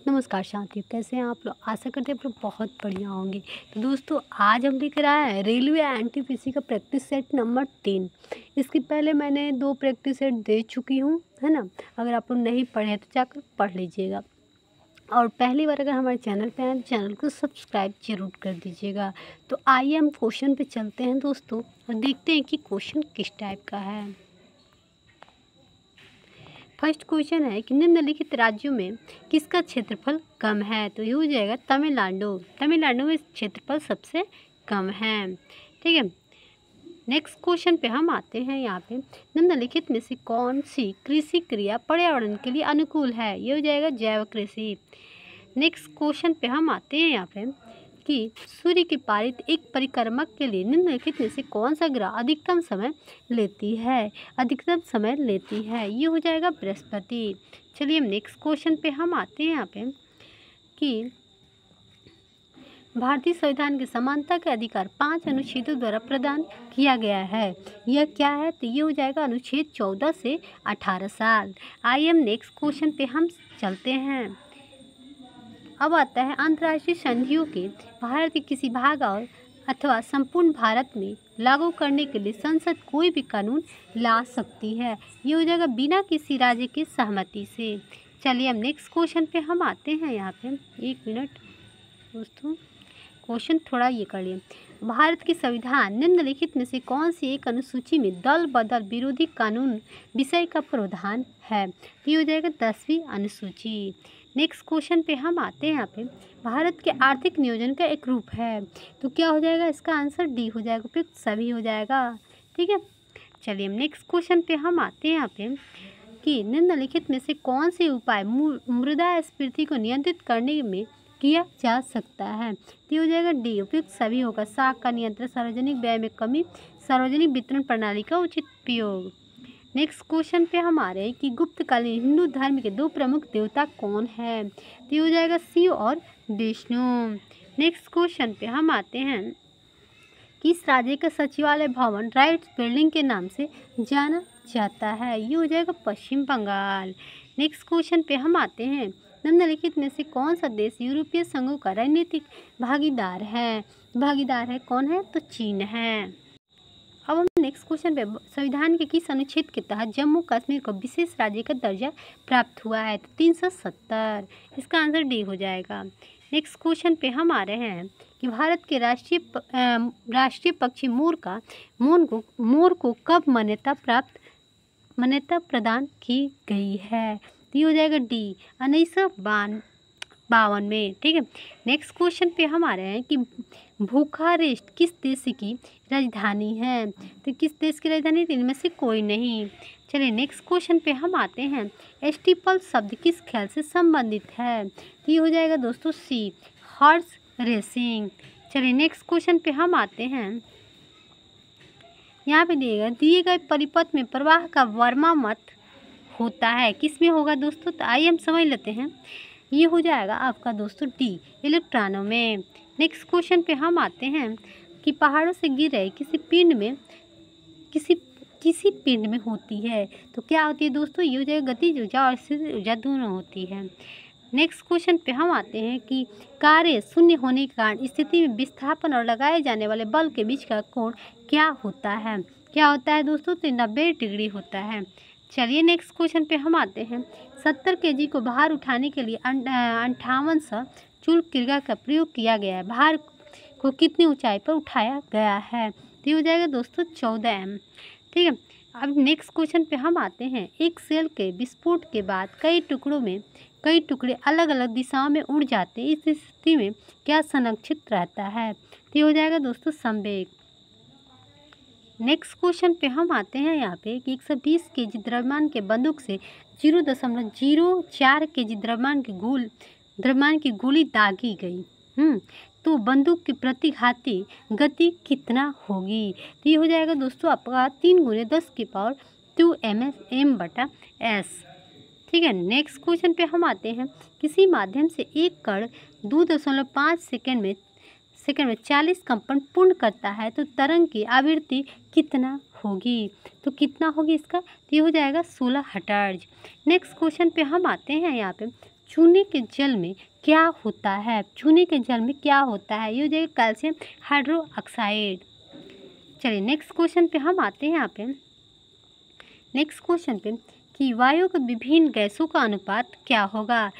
नमस्कार साथियों, कैसे हैं आप लोग। आशा करते हैं आप लोग बहुत बढ़िया होंगे। तो दोस्तों, आज हम लेकर आए हैं रेलवे एनटीपीसी का प्रैक्टिस सेट नंबर 3। इसके पहले मैंने 2 प्रैक्टिस सेट दे चुकी हूँ, है ना। अगर आप लोग नहीं पढ़े हैं तो जाकर पढ़ लीजिएगा। और पहली बार अगर हमारे चैनल पे आए तो चैनल को सब्सक्राइब जरूर कर दीजिएगा। तो आइए हम क्वेश्चन पे चलते हैं दोस्तों, और देखते हैं कि क्वेश्चन किस टाइप का है। फर्स्ट क्वेश्चन है कि निम्नलिखित राज्यों में किसका क्षेत्रफल कम है। तो ये हो जाएगा तमिलनाडु। तमिलनाडु में क्षेत्रफल सबसे कम है, ठीक है। नेक्स्ट क्वेश्चन पे हम आते हैं। यहाँ पे निम्नलिखित में से कौन सी कृषि क्रिया पर्यावरण के लिए अनुकूल है। ये हो जाएगा जैव कृषि। नेक्स्ट क्वेश्चन पे हम आते हैं यहाँ पे कि सूर्य की पारित एक परिक्रमा के लिए निम्नलिखित में से कौन सा ग्रह अधिकतम समय लेती है। ये हो जाएगा बृहस्पति। चलिए हम नेक्स्ट क्वेश्चन पे हम आते हैं यहाँ पे कि भारतीय संविधान के समानता के अधिकार 5 अनुच्छेदों द्वारा प्रदान किया गया है। यह क्या है। तो ये हो जाएगा अनुच्छेद 14 से 18 साल। आइए हम नेक्स्ट क्वेश्चन पे हम चलते हैं। अब आता है अंतर्राष्ट्रीय संधियों के भारत के किसी भाग और अथवा संपूर्ण भारत में लागू करने के लिए संसद कोई भी कानून ला सकती है। ये हो जाएगा बिना किसी राज्य की सहमति से। चलिए हम नेक्स्ट क्वेश्चन पे हम आते हैं। यहाँ पे 1 मिनट दोस्तों, क्वेश्चन थोड़ा ये कर लिए। भारत के संविधान निम्नलिखित में से कौन सी एक अनुसूची में दल बदल विरोधी कानून विषय का प्रावधान है। ये हो जाएगा 10वीं अनुसूची। नेक्स्ट क्वेश्चन पे हम आते हैं। यहाँ पे भारत के आर्थिक नियोजन का एक रूप है। तो क्या हो जाएगा, इसका आंसर डी हो जाएगा, फिर सभी हो जाएगा, ठीक है। चलिए हम नेक्स्ट क्वेश्चन पे हम आते हैं यहाँ पे कि निम्नलिखित में से कौन से उपाय मुद्रास्फीति को नियंत्रित करने में किया जा सकता है। तो हो जाएगा डी, उपयुक्त सभी होगा। साख का नियंत्रण, सार्वजनिक व्यय में कमी, सार्वजनिक वितरण प्रणाली का उचित उपयोग। नेक्स्ट क्वेश्चन पे हम आ रहे हैं कि गुप्तकालीन हिंदू धर्म के 2 प्रमुख देवता कौन है। तो ये हो जाएगा शिव और विष्णु। नेक्स्ट क्वेश्चन पे हम आते हैं कि इस राज्य का सचिवालय भवन राइट्स बिल्डिंग के नाम से जाना जाता है। ये हो जाएगा पश्चिम बंगाल। नेक्स्ट क्वेश्चन पे हम आते हैं। निम्नलिखित में से कौन सा देश यूरोपीय संघों का राजनीतिक भागीदार है। कौन है। तो चीन है। अब हम नेक्स्ट क्वेश्चन पे संविधान के किस अनुच्छेद के तहत जम्मू कश्मीर को विशेष राज्य का दर्जा प्राप्त हुआ है। तो 370। इसका आंसर डी हो जाएगा। नेक्स्ट क्वेश्चन पे हम आ रहे हैं कि भारत के राष्ट्रीय पक्षी मोर को कब मान्यता प्रदान की गई है। तो ये हो जाएगा डी, 1952 में, ठीक है। नेक्स्ट क्वेश्चन पे हम आ रहे हैं कि बुखारेस्ट किस देश की राजधानी है। तो किस देश की राजधानी, इनमें से कोई नहीं। चलिए नेक्स्ट क्वेश्चन पे हम आते हैं। एस्टिपल शब्द किस खेल से संबंधित है। तो ये हो जाएगा दोस्तों सी, हॉर्स रेसिंग। चलिए नेक्स्ट क्वेश्चन पे हम आते हैं। यहाँ पे दिए गए परिपथ में प्रवाह का वर्मामत होता है, किस में होगा दोस्तों। तो आइए हम समझ लेते हैं। ये हो जाएगा आपका दोस्तों डी, इलेक्ट्रॉनों में। नेक्स्ट क्वेश्चन पे हम आते हैं कि पहाड़ों से गिर रहे किसी पिंड में होती है। तो क्या होती है दोस्तों, ये हो जाएगा गतिज ऊर्जा और स्थितिज ऊर्जा दोनों होती है। नेक्स्ट क्वेश्चन पे हम आते हैं कि कार्य शून्य होने के कारण स्थिति में विस्थापन और लगाए जाने वाले बल के बीच का कोण क्या होता है दोस्तों। तो 90 डिग्री होता है। चलिए नेक्स्ट क्वेश्चन पे हम आते हैं। 70 kg को भार उठाने के लिए 5800 चूल क्रिया का प्रयोग किया गया है। भार को कितनी ऊंचाई पर उठाया गया है। तो ये हो जाएगा दोस्तों 14 m, ठीक है। अब नेक्स्ट क्वेश्चन पे हम आते हैं। एक सेल के विस्फोट के बाद कई टुकड़े अलग अलग दिशाओं में उड़ जाते हैं। इस स्थिति में क्या संरक्षित रहता है। तो ये हो जाएगा दोस्तों संवेग। नेक्स्ट क्वेश्चन पे हम आते हैं यहाँ पे कि 120 kg द्रव्यमान के बंदूक से 0.04 kg द्रव्यमान की गोली दागी गई, तो बंदूक की प्रतिघाती गति कितना होगी। तो ये हो जाएगा दोस्तों आपका 3 × 10⁻² m/s, ठीक है। नेक्स्ट क्वेश्चन पे हम आते हैं। किसी माध्यम से एक कण 2.5 सेकेंड में 40 कंपन पूर्ण करता है, तो तरंग की आवृत्ति कितना होगी। तो कितना होगी इसका। तो ये हो जाएगा 16 हर्ट्ज। नेक्स्ट क्वेश्चन पे हम आते हैं। यहाँ पे चूने के जल में क्या होता है? चूने के जल में क्या होता है? ये हो जाएगा कैल्शियम हाइड्रोक्साइड। चलिए नेक्स्ट क्वेश्चन पे हम आते हैं यहाँ पे। नेक्स्ट क्वेश्चन पे कि वायु के विभिन्न गैसों का अनुपात क्या होगा?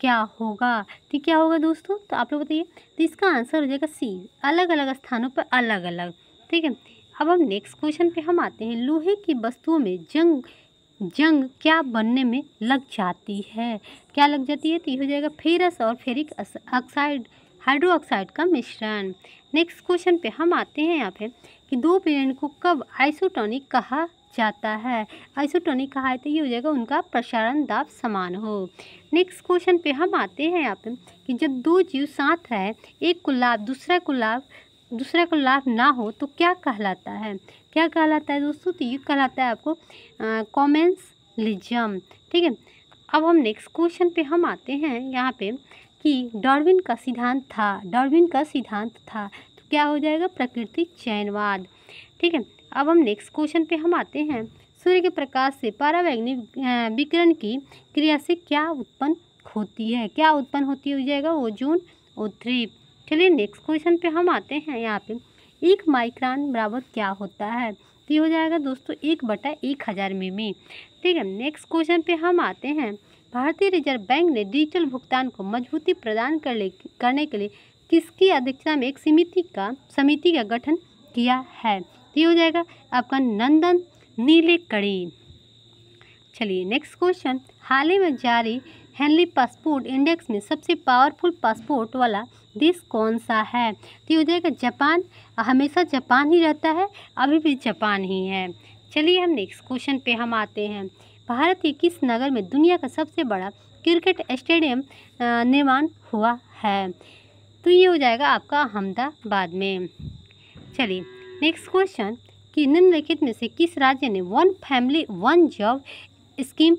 क्या होगा? तो क्या होगा दोस्तों? तो आप लोग बताइए। तो इसका आंसर हो जाएगा सी, अलग अलग स्थानों पर अलग अलग। ठीक है, अब हम नेक्स्ट क्वेश्चन पे हम आते हैं। लोहे की वस्तुओं में जंग क्या बनने में लग जाती है? क्या लग जाती है? तो ये हो जाएगा फेरस और फेरिक ऑक्साइड हाइड्रोक्साइड का मिश्रण। नेक्स्ट क्वेश्चन पे हम आते हैं यहाँ पे कि दो विलयन को कब आइसोटोनिक कहा जाता है? आइसोटोनिक कहा है तो ये हो जाएगा उनका प्रसारण दाब समान हो। नेक्स्ट क्वेश्चन पे हम आते हैं यहाँ पे कि जब दो जीव साथ रहे, एक को लाभ दूसरा को लाभ ना हो तो क्या कहलाता है? क्या कहलाता है दोस्तों? तो ये कहलाता है आपको कॉमेंसलिज्म। ठीक है, अब हम नेक्स्ट क्वेश्चन पे हम आते हैं यहाँ पे कि डार्विन का सिद्धांत था। तो क्या हो जाएगा? प्रकृति चयनवाद। ठीक है, अब हम नेक्स्ट क्वेश्चन पे हम आते हैं। सूर्य के प्रकाश से परावैंगनिक विकिरण की क्रिया से क्या उत्पन्न होती है? क्या उत्पन्न होती हो जाएगा? Ozone O3। चलिए नेक्स्ट क्वेश्चन पे हम आते हैं यहाँ पे 1 माइक्रोन बराबर क्या होता है? तो ये हो जाएगा दोस्तों 1/1000 मिमी। ठीक है, नेक्स्ट क्वेश्चन पे हम आते हैं। भारतीय रिजर्व बैंक ने डिजिटल भुगतान को मजबूती प्रदान करने के लिए किसकी अध्यक्षता में एक समिति का गठन किया है? तो ये हो जाएगा आपका नंदन नीलेकणी। चलिए नेक्स्ट क्वेश्चन। हाल ही में जारी हेनली पासपोर्ट इंडेक्स में सबसे पावरफुल पासपोर्ट वाला देश कौन सा है? तो ये हो जाएगा जापान। हमेशा जापान ही रहता है, अभी भी जापान ही है। चलिए हम नेक्स्ट क्वेश्चन पे हम आते हैं। भारत के किस नगर में दुनिया का सबसे बड़ा क्रिकेट स्टेडियम निर्माण हुआ है? तो ये हो जाएगा आपका अहमदाबाद में। चलिए नेक्स्ट क्वेश्चन कि निम्नलिखित में से किस राज्य ने one family one job scheme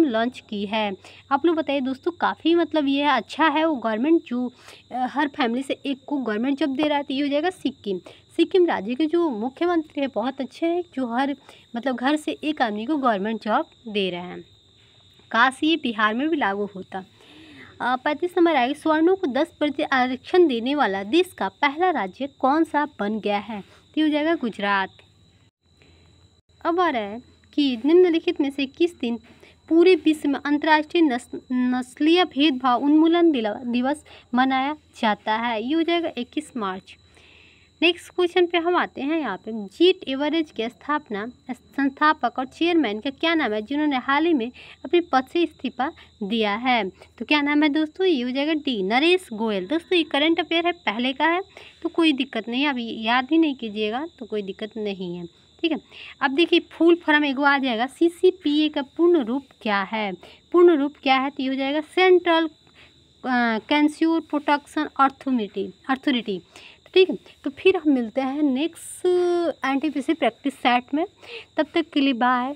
launch की है? आप लोग बताइए दोस्तों। काफ़ी मतलब ये अच्छा है, वो गवर्नमेंट जो हर फैमिली से एक को गवर्नमेंट जॉब दे रहा है। तो ये हो जाएगा सिक्किम राज्य के जो मुख्यमंत्री है बहुत अच्छे हैं, जो हर मतलब घर से एक आदमी को गवर्नमेंट जॉब दे रहे हैं। काश ये बिहार में भी लागू होता। 35 नंबर आएगा। सवर्णों को 10% आरक्षण देने वाला देश का पहला राज्य कौन सा बन गया है? तो हो जाएगा गुजरात। अब आ रहा है कि निम्नलिखित में से किस दिन पूरे विश्व में अंतर्राष्ट्रीय नस्लीय भेदभाव उन्मूलन दिवस मनाया जाता है? ये हो जाएगा 21 मार्च। नेक्स्ट क्वेश्चन पे हम आते हैं यहाँ पे। जेट एवरेज के संस्थापक और चेयरमैन का क्या नाम है जिन्होंने हाल ही में अपने पद से इस्तीफा दिया है? तो क्या नाम है दोस्तों? ये हो जाएगा डी नरेश गोयल। दोस्तों ये करंट अफेयर है, पहले का है तो कोई दिक्कत नहीं है, अभी याद ही नहीं कीजिएगा तो कोई दिक्कत नहीं है। ठीक है, अब देखिए फुल फॉर्म एगो आ जाएगा। CCPA का पूर्ण रूप क्या है? पूर्ण रूप क्या है? तो ये हो जाएगा सेंट्रल कंज्यूमर प्रोटेक्शन अथॉरिटी। ठीक है, तो फिर हम मिलते हैं नेक्स्ट NTPC प्रैक्टिस सेट में। तब तक के लिए बाय।